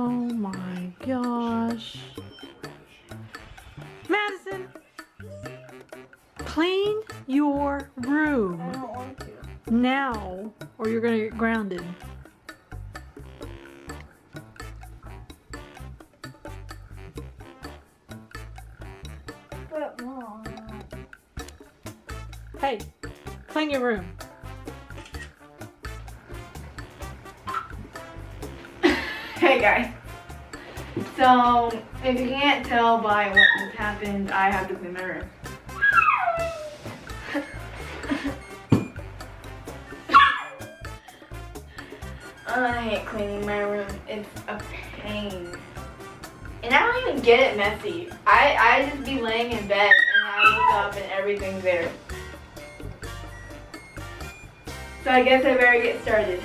Oh my gosh. Madison, clean your room. I don't want to. Now, or you're gonna get grounded. But Mom. Hey, clean your room. Hey guys. So, if you can't tell by what just happened, I have to clean my room. I hate cleaning my room. It's a pain. And I don't even get it messy. I just be laying in bed and I look up and everything's there. So I guess I better get started.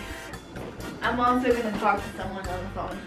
I'm also going to talk to someone on the phone.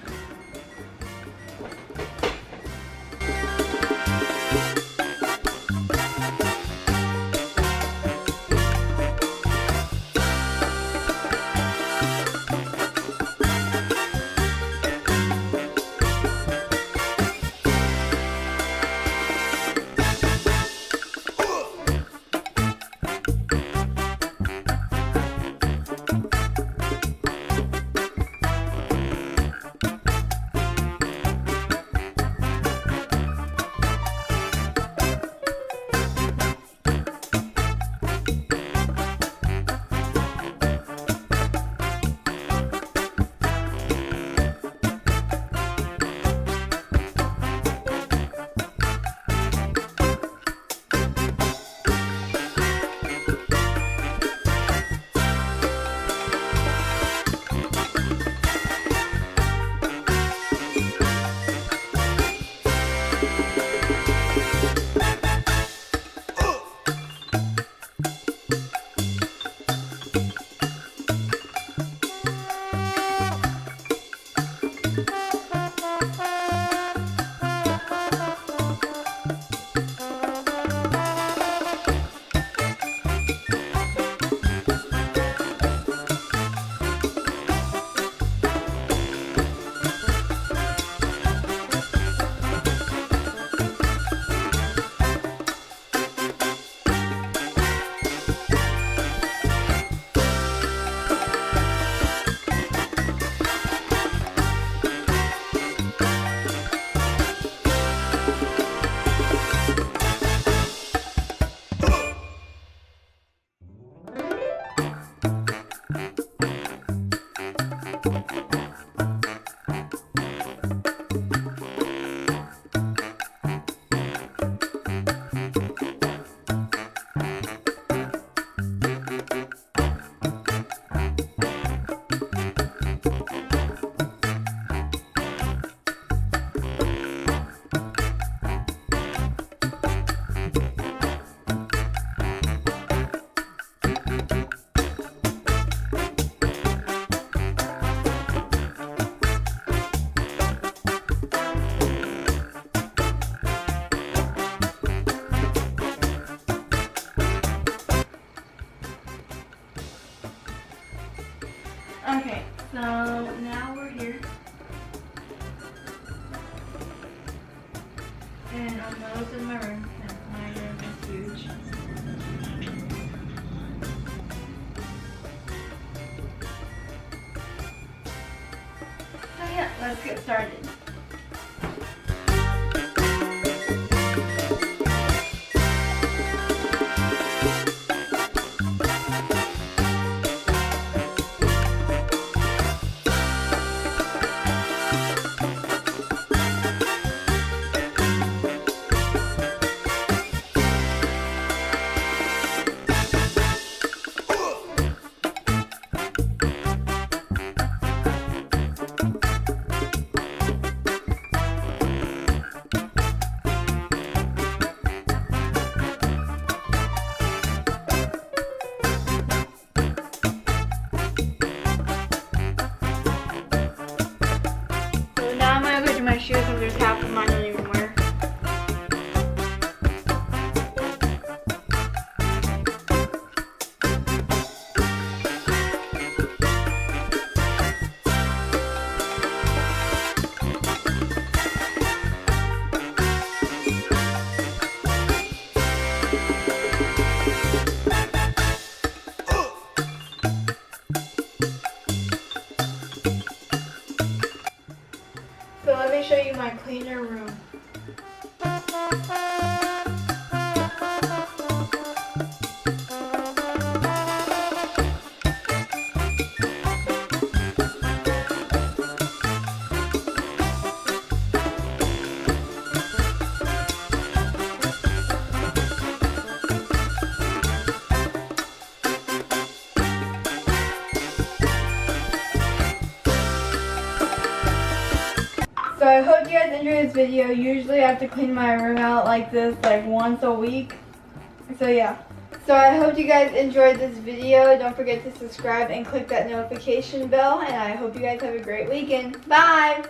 Okay, so now we're here. And I'm almost in my room, and my room is huge. So yeah, let's get started. So let me show you my cleaner room. So I hope you guys enjoyed this video. Usually I have to clean my room out like this like once a week. So yeah. So I hope you guys enjoyed this video. Don't forget to subscribe and click that notification bell. And I hope you guys have a great weekend. Bye!